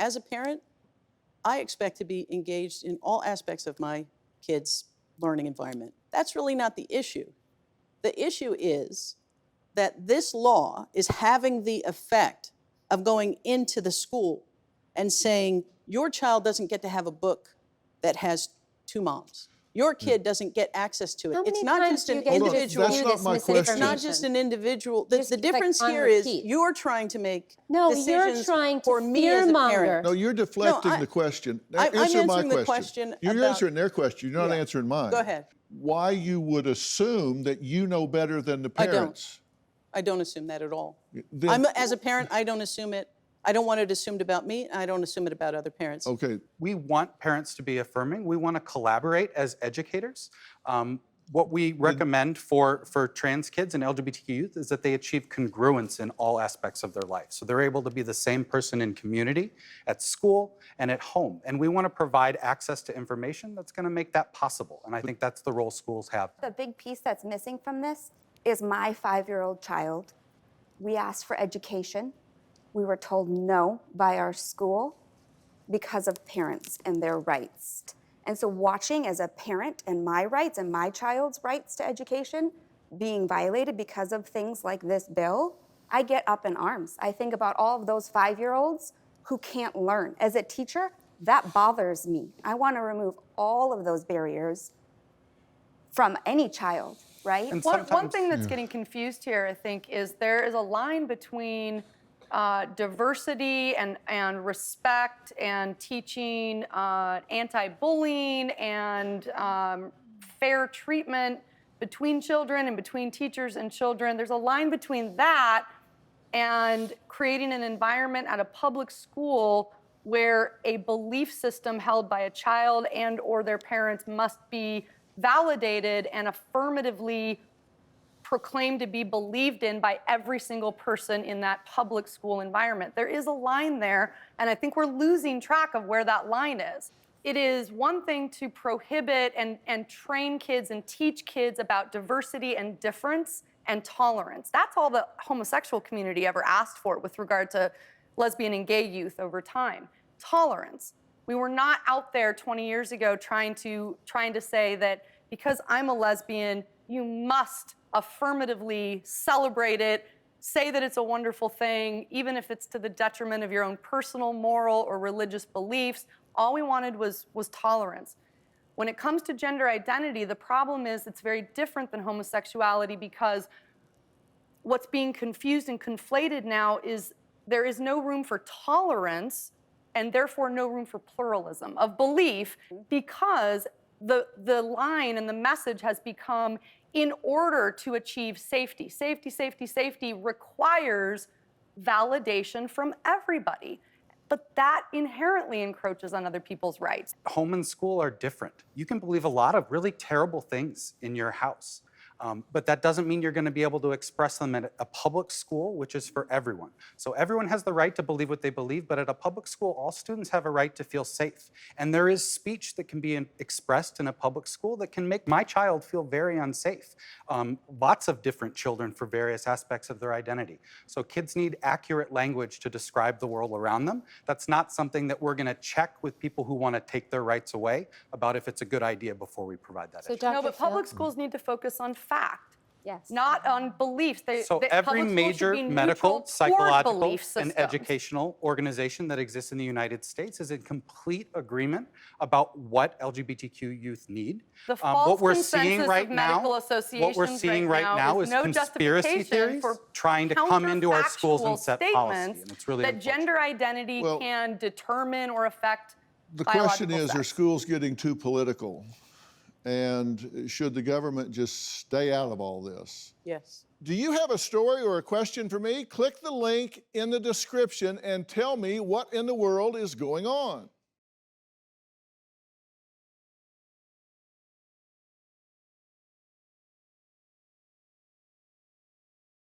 as a parent, I expect to be engaged in all aspects of my kids' learning environment. That's really not the issue. The issue is that this law is having the effect of going into the school and saying, your child doesn't get to have a book that has 2 moms. Your kid doesn't get access to it. How It's many not times just do you an get to individual. view That's this not my question. It's not just an individual. Just The keep, like, difference on here is repeat. you're trying to make No, you're decisions trying to for me as a fearmonger. parent. No, you're deflecting the question. I'm Answer my answering the question. question You're about- answering their question. You're not Yeah. answering mine. Go ahead. Why you would assume that you know better than the parents? I don't assume that at all. Then- As a parent, I don't assume it. I don't want it assumed about me, and I don't assume it about other parents. Okay. We want parents to be affirming. We want to collaborate as educators. What we recommend for trans kids and LGBTQ youth is that they achieve congruence in all aspects of their life. So they're able to be the same person in community, at school, and at home. And we want to provide access to information that's going to make that possible. And I think that's the role schools have. The big piece that's missing from this is my 5-year-old child. We asked for education. We were told no by our school because of parents and their rights. And so watching as a parent and my rights and my child's rights to education being violated because of things like this bill, I get up in arms. I think about all of those 5-year-olds who can't learn. As a teacher, that bothers me. I want to remove all of those barriers from any child, right? And One thing that's getting confused here, I think, is there is a line between diversity and respect and teaching anti-bullying and fair treatment between children and between teachers and children. There's a line between that and creating an environment at a public school where a belief system held by a child and or their parents must be validated and affirmatively proclaimed to be believed in by every single person in that public school environment. There is a line there, and I think we're losing track of where that line is. It is one thing to prohibit and train kids and teach kids about diversity and difference and tolerance. That's all the homosexual community ever asked for with regard to lesbian and gay youth over time. Tolerance. We were not out there 20 years ago trying to say that because I'm a lesbian, you must affirmatively celebrate it, say that it's a wonderful thing, even if it's to the detriment of your own personal, moral, or religious beliefs. All we wanted was tolerance. When it comes to gender identity, the problem is it's very different than homosexuality because what's being confused and conflated now is there is no room for tolerance and therefore no room for pluralism of belief because the line and the message has become, in order to achieve safety, safety requires validation from everybody. But that inherently encroaches on other people's rights. Home and school are different. You can believe a lot of really terrible things in your house. But that doesn't mean you're going to be able to express them at a public school, which is for everyone. So everyone has the right to believe what they believe, but at a public school, all students have a right to feel safe. And there is speech that can be expressed in a public school that can make my child feel very unsafe. Lots of different children for various aspects of their identity. So kids need accurate language to describe the world around them. That's not something that we're going to check with people who want to take their rights away about if it's a good idea before we provide that. So, No, but Phil? public schools need to focus on fact, Yes. not on beliefs. So every public schools should major be neutral medical, toward psychological, belief and systems. educational organization that exists in the United States is in complete agreement about what LGBTQ youth need. The false what we're consensus seeing of right medical now, what we're associations seeing right right now now is is no conspiracy justification theories for trying to come into our schools and counterfactual set policy, statements and it's really that unfortunate. gender identity Well, can determine or affect The question biological is, are sex. schools getting too political? And should the government just stay out of all this? Yes. Do you have a story or a question for me? Click the link in the description and tell me what in the world is going on.